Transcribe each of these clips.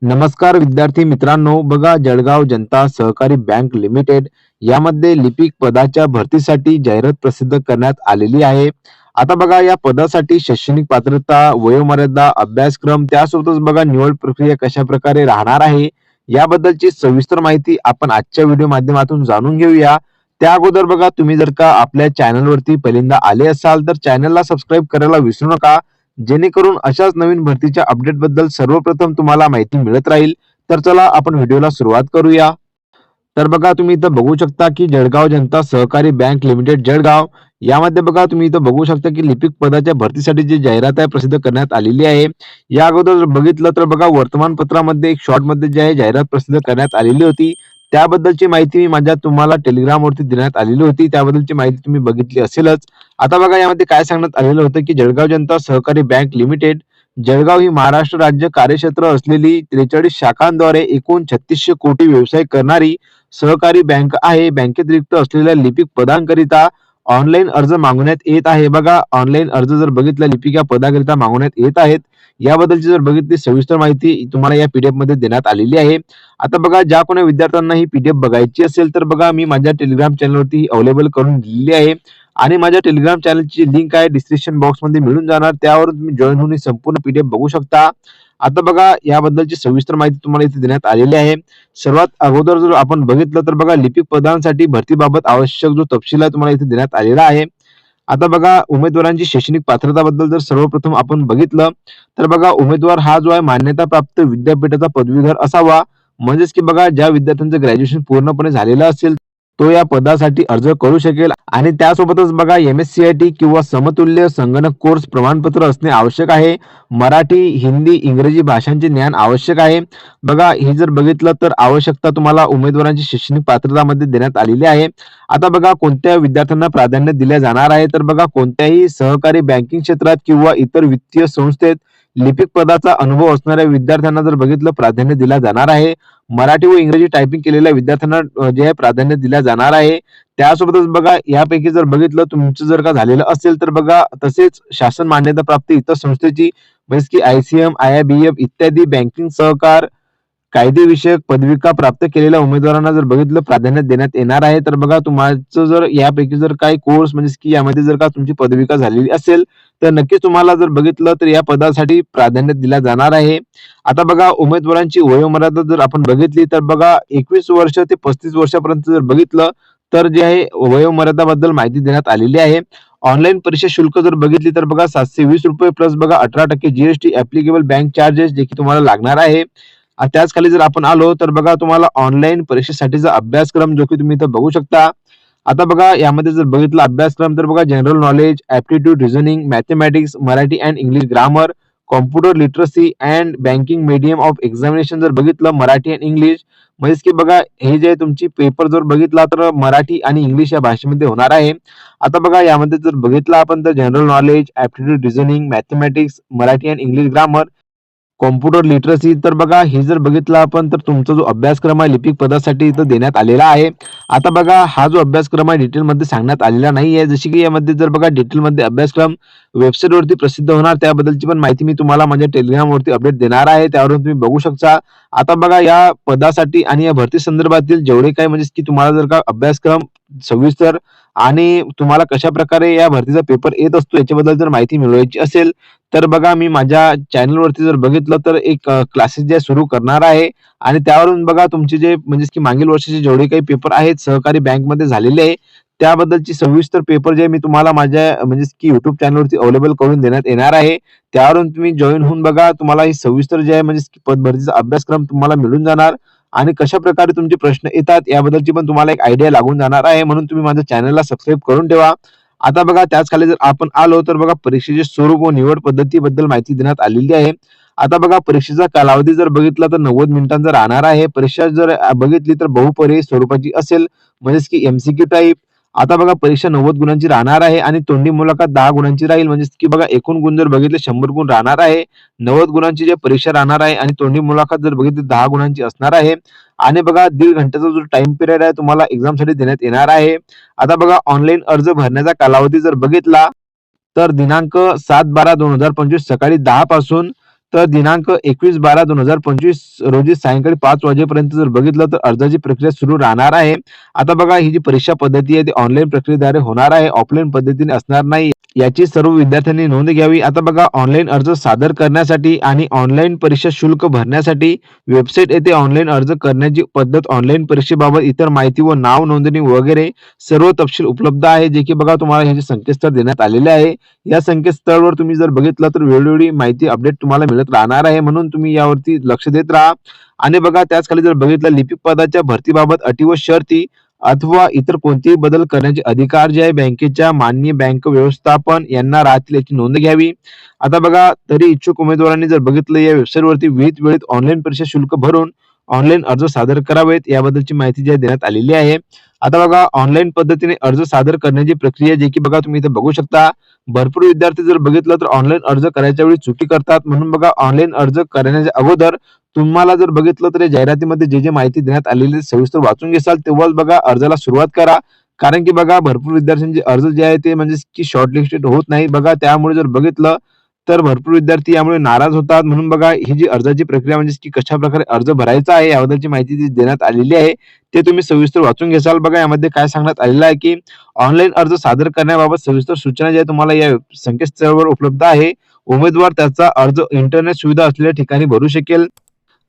नमस्कार विद्यार्थी मित्रांनो, बघा जळगाव जनता सहकारी बँक लिमिटेड यामध्ये लिपिक पदाच्या भरतीसाठी जाहिरात प्रसिद्ध करण्यात आलेली आहे. आता बघा या पदासाठी शैक्षणिक पात्रता, वयोमर्यादा, अभ्यासक्रम त्यासोबतच बघा निवड प्रक्रिया कशा प्रकारे राहणार आहे याबद्दलची सविस्तर माहिती आपण आजच्या व्हिडिओ माध्यमातून जाणून घेऊया. त्या अगोदर बघा तुम्ही जर का आपल्या चॅनलवरती पहिल्यांदा आले असाल तर चॅनलला सबस्क्राईब करायला विसरू नका, जेणेकरून अशाच नवीन भरतीच्या अपडेट बद्दल सर्वप्रथम तुम्हाला माहिती मिळत राहील. तर चला आपण व्हिडिओला सुरुवात करूया. तर बघा तुम्ही इथं बघू शकता की जळगाव जनता सहकारी बँक लिमिटेड जळगाव यामध्ये बघा तुम्ही इथं बघू शकता की लिपिक पदाच्या भरतीसाठी जी जाहिरात आहे प्रसिद्ध करण्यात आलेली आहे. या अगोदर जर बघितलं तर बघा वर्तमानपत्रामध्ये एक शॉर्ट मध्ये जी आहे जाहिरात प्रसिद्ध करण्यात आलेली होती. त्याबद्दलची माहिती मी माझ्या तुम्हाला टेलिग्रामवरती देण्यात आलेली होती. त्याबद्दलची माहिती तुम्ही बघितली असेलच. आता बघा यामध्ये काय सांगण्यात आलेलं होतं की जळगाव जनता सहकारी बँक लिमिटेड जळगाव ही महाराष्ट्र राज्य कार्यक्षेत्र असलेली 43 शाखांद्वारे एकूण 3600 कोटी व्यवसाय करणारी सहकारी बँक आहे. बँकेत रिक्त असलेल्या लिपिक पदांकरिता ऑनलाईन अर्ज मागवण्यात येत आहे. बघा ऑनलाईन अर्ज जर बघितला लिपिक या पदाकरिता मागवण्यात येत आहेत. याबद्दलची जर बघितली सविस्तर माहिती तुम्हाला या पीडीएफ मध्ये देण्यात आलेली आहे. आता बघा ज्या कोणी विद्यार्थ्यांना ही पीडीएफ बघायची असेल तर बघा मी माझ्या टेलिग्राम चॅनलवरती अवेलेबल करून दिलेली आहे आणि माझ्या टेलिग्राम चॅनलची लिंक आहे डिस्क्रिप्शन बॉक्स मध्ये मिळून जाणार. त्यावरून तुम्ही जॉईन होऊन संपूर्ण पीडीएफ बघू शकता. आता बघा याबद्दलची सविस्तर माहिती तुम्हाला इथे देण्यात आलेली आहे. सर्वात अगोदर जर आपण बघितलं तर बघा लिपिक पदांसाठी भरतीबाबत आवश्यक जो तपशील आहे तुम्हाला इथे देण्यात आलेला आहे. आता बघा उमेदवारांची शैक्षणिक पात्रताबद्दल जर सर्वप्रथम आपण बघितलं तर बघा उमेदवार हा जो आहे मान्यता प्राप्त विद्यापीठाचा पदवीधर असावा. म्हणजेच की बघा ज्या विद्यार्थ्यांचं ग्रॅज्युएशन पूर्णपणे झालेलं असेल तो या पदासाठी अर्ज करू शकेल आणि त्यासोबतच बघा MSCIT किंवा समतुल्य संगणक कोर्स प्रमाणपत्र असणे आवश्यक आहे. मराठी, हिंदी, इंग्रजी भाषांचे ज्ञान आवश्यक आहे. बघा हे जर बघितलं तर आवश्यकता तुम्हाला उमेदवारांची शैक्षणिक पात्रतामध्ये देण्यात आलेली आहे. आता बघा कोणत्या विद्यार्थ्यांना प्राधान्य दिले जाणार आहे तर बघा कोणत्याही सहकारी बँकिंग क्षेत्रात किंवा इतर वित्तीय संस्थेत लिपिक पदाचा अनुभव असणाऱ्या विद्यार्थ्यांना जर बघितलं प्राधान्य दिला जाणार आहे. मराठी व इंग्रजी टायपिंग केलेल्या विद्यार्थ्यांना जे आहे प्राधान्य दिला जाणार आहे. त्यासोबतच बघा यापैकी जर बघितलं तुमचं जर का झालेलं असेल तर बघा तसेच शासन मान्यता प्राप्त इतर संस्थेची म्हणजे की ICM, IIBF इत्यादी बँकिंग सहकार कायदेविषयक पदविका प्राप्त केलेल्या उमेदवारांना जर बघितलं प्राधान्य देण्यात येणार आहे. तर बघा तुमचं जर यापैकी जर काही कोर्स म्हणजे की यामध्ये जर का तुमची पदविका झालेली असेल तर नक्कीच तुम्हाला जर बघितलं तर या पदासाठी प्राधान्य दिला जाणार आहे. आता बघा उमेदवारांची वयोमर्यादा जर आपण बघितली तर बघा 21 वर्ष ते 35 वर्षापर्यंत जर बघितलं तर जे आहे वयोमर्यादाबद्दल माहिती देण्यात आलेली आहे. ऑनलाईन परीक्षा शुल्क जर बघितली तर बघा 720 रुपये प्लस बघा 18% GST ऍप्लिकेबल बँक चार्जेस जे की तुम्हाला लागणार आहे. त्याच खाली जर आपण आलो तर बघा तुम्हाला ऑनलाईन परीक्षेसाठीचा अभ्यासक्रम जो की तुम्ही इथं बघू शकता. आता बघा यामध्ये जर बघितलं अभ्यासक्रम तर बघा general knowledge, aptitude, reasoning, mathematics, Marathi and English grammar, computer literacy and banking medium of examination जर बघितलं मराठी अँड इंग्लिश म्हणजे की बघा हे जे तुमची पेपर जर बघितला तर मराठी आणि इंग्लिश या भाषेमध्ये होणार आहे. आता बघा यामध्ये जर बघितलं आपण तर general knowledge, aptitude, reasoning, mathematics, Marathi and English grammar, computer literacy तर बघा हे जर बघितलं आपण तर तुमचा जो अभ्यासक्रम आहे लिपिक पदासाठी इथं देण्यात आलेला आहे. आता बघा हा जो अभ्यासक्रम आहे डिटेलमध्ये सांगण्यात आलेला नाही आहे. जशी की यामध्ये जर बघा डिटेलमध्ये अभ्यासक्रम वेबसाईटवरती प्रसिद्ध होणार त्याबद्दलची पण माहिती मी तुम्हाला माझ्या टेलिग्रामवरती अपडेट देणार आहे. त्यावरून तुम्ही बघू शकता. आता बघा या पदासाठी आणि या भरती संदर्भातील जेवढे काही म्हणजे की तुम्हाला जर का अभ्यासक्रम सविस्तर आणि तुम्हाला कशा प्रकारे या भरतीचा पेपर येत असतो याच्याबद्दल जर माहिती मिळवायची असेल तर बघा मी माझ्या चॅनलवरती जर बघितलं तर एक क्लासेस जे सुरू करणार आहे आणि त्यावरून बघा तुमचे जे म्हणजे की मागील वर्षाचे जेवढे काही पेपर आहेत सहकारी बँकमध्ये झालेले आहे त्याबद्दलची सविस्तर पेपर जे मी तुम्हाला माझ्या म्हणजे की युट्यूब चॅनलवरती अवेलेबल करून देण्यात येणार आहे. त्यावरून तुम्ही जॉईन होऊन बघा तुम्हाला ही सविस्तर जे आहे म्हणजे की पद भरतीचा अभ्यासक्रम तुम्हाला मिळून जाणार आणि कशा प्रकारे तुमचे प्रश्न येतात याबद्दलची पण तुम्हाला एक आयडिया लागून जाणार आहे. म्हणून तुम्ही माझ्या चॅनलला सबस्क्राईब करून ठेवा. आता बघा त्याच खाली जर आपण आलो तर बघा परीक्षेचे स्वरूप व निवड पद्धतीबद्दल माहिती देण्यात आलेली आहे. आता बघा परीक्षेचा कालावधी जर बघितला तर 90 मिनिटांचा राहणार आहे. परीक्षा जर बघितली तर बहुपर्यायी स्वरूपाची असेल म्हणजेच की MCQ टाईप. आता बघा परीक्षा 90 गुणांची राहणार आहे आणि तोंडी मुलाखत 10 गुणांची राहील म्हणजेच की बघा एकूण गुण जर बघितले 100 गुण राहणार आहे. 90 गुणांची जे परीक्षा राहणार आहे आणि तोंडी मुलाखत जर बघितली 10 गुणांची असणार आहे आणि बघा 1.5 घंट्याचा जो टाइम पिरियड आहे तुम्हाला एक्झामसाठी देण्यात येणार आहे. आता बघा ऑनलाईन अर्ज भरण्याचा कालावधी जर बघितला तर दिनांक 7/12/2025 सकाळी 10 पासून तर दिनांक 21/12/2025 रोजी सायंकाळी 5 वाजेपर्यंत जर बघितलं तर अर्जाची प्रक्रिया सुरू राहणार आहे. आता बघा ही जी परीक्षा पद्धती आहे ती ऑनलाईन प्रक्रियेद्वारे होणार आहे, ऑफलाईन पद्धतीने असणार नाही. याची सर्व विद्यार्थ्यांनी नोंद घ्यावी. आता बघा ऑनलाईन अर्ज सादर करण्यासाठी आणि ऑनलाईन परीक्षा शुल्क भरण्यासाठी वेबसाईट येथे ऑनलाईन अर्ज करण्याची पद्धत, ऑनलाईन परीक्षेबाबत इतर माहिती व नाव नोंदणी वगैरे सर्व तपशील उपलब्ध आहे, जे की बघा तुम्हाला हे संकेतस्थळ देण्यात आलेले आहे. या संकेतस्थळावर तुम्ही जर बघितलं तर वेळोवेळी माहिती अपडेट तुम्हाला मिळत राहणार आहे, म्हणून तुम्ही यावरती लक्ष देत राहा. आणि बघा त्याच खाली जर बघितलं लिपिक पदाच्या भरतीबाबत अटी व शर्ती अथवा इतर कोणतेही बदल करण्याचे अधिकार जे आहे बँकेच्या माननीय बँक व्यवस्थापन यांना राहतील, याची नोंद घ्यावी. आता बघा तरी इच्छुक उमेदवारांनी जर बघितलं या वेबसाईटवरती विहित वेळेत ऑनलाईन परीक्षा शुल्क भरून ऑनलाईन अर्ज सादर करावेत, याबद्दलची माहिती जी आहे देण्यात आलेली आहे. आता बघा ऑनलाईन पद्धतीने अर्ज सादर करण्याची प्रक्रिया जे की बघा तुम्ही इथे बघू शकता. भरपूर विद्यार्थी जर बघितलं तर ऑनलाईन अर्ज करायच्या वेळी चुकी करतात, म्हणून बघा ऑनलाईन अर्ज करण्याच्या अगोदर तुम्हाला जर बघितलं तर जाहिरातीमध्ये जे माहिती देण्यात आलेली सविस्तर वाचून घेसाल तेव्हाच बघा अर्जाला सुरुवात करा. कारण की बघा भरपूर विद्यार्थ्यांचे अर्ज जे आहे ते म्हणजे की शॉर्टलिस्टेड होत नाही बघा, त्यामुळे जर बघितलं तर भरपूर विद्यार्थी यामुळे नाराज होतात. म्हणून बघा ही जी अर्जाची प्रक्रिया म्हणजे की कशा प्रकारे अर्ज भरायचा आहे याबद्दलची माहिती जी देण्यात आलेली आहे ते तुम्ही सविस्तर वाचून घेसाल. बघा यामध्ये काय सांगण्यात आलेलं आहे की ऑनलाईन अर्ज सादर करण्याबाबत सविस्तर सूचना जी आहे तुम्हाला या संकेतस्थळावर उपलब्ध आहे. उमेदवार त्याचा अर्ज इंटरनेट सुविधा असलेल्या ठिकाणी भरू शकेल.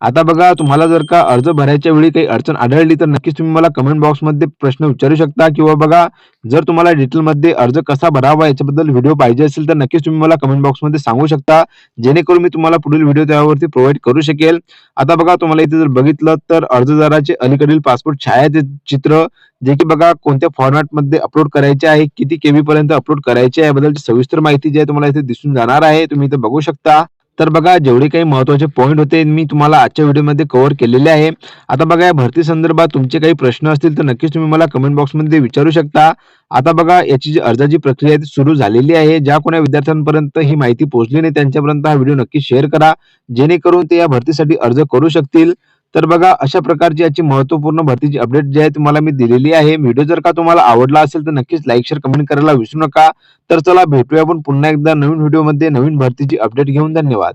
आता बघा तुम्हाला जर का अर्ज भरायच्या वेळी काही अडचण आढळली तर नक्कीच तुम्ही मला कमेंट बॉक्समध्ये प्रश्न विचारू शकता, किंवा बघा जर तुम्हाला डिटेलमध्ये अर्ज कसा भरावा याच्याबद्दल व्हिडिओ पाहिजे असेल तर नक्कीच तुम्ही मला कमेंट बॉक्समध्ये सांगू शकता, जेणेकरून मी तुम्हाला पुढील व्हिडिओ त्यावरती प्रोव्हाइड करू शकेल. आता बघा तुम्हाला इथे जर बघितलं तर अर्जदाराचे अलीकडील पासपोर्ट छायाचित्र जे की बघा कोणत्या फॉर्मॅटमध्ये अपलोड करायचे आहे, किती केबी पर्यंत अपलोड करायचे आहे याबद्दलची सविस्तर माहिती जी आहे तुम्हाला इथे दिसून जाणार आहे, तुम्ही इथे बघू शकता. तर बघा जेवढे काही महत्त्वाचे पॉईंट होते मी तुम्हाला आजच्या व्हिडिओमध्ये कव्हर केलेले आहे. आता बघा या भरती संदर्भात तुमचे काही प्रश्न असतील तर नक्कीच तुम्ही मला कमेंट बॉक्समध्ये विचारू शकता. आता बघा याची जी अर्जाची प्रक्रिया ती सुरू झालेली आहे. ज्या कोणा विद्यार्थ्यांपर्यंत ही माहिती पोहोचली नाही त्यांच्यापर्यंत हा व्हिडिओ नक्की शेअर करा, जेणेकरून ते या भरतीसाठी अर्ज करू शकतील. तर बघा अशा प्रकारची याची महत्त्वपूर्ण भरतीची अपडेट जी आहे तुम्हाला मी दिलेली आहे. व्हिडिओ जर का तुम्हाला आवडला असेल तर नक्कीच लाईक शेअर कमेंट करायला विसरू नका. तर चला भेटूया आपण पुन्हा एकदा नवीन व्हिडिओमध्ये नवीन भरतीची अपडेट घेऊन. धन्यवाद.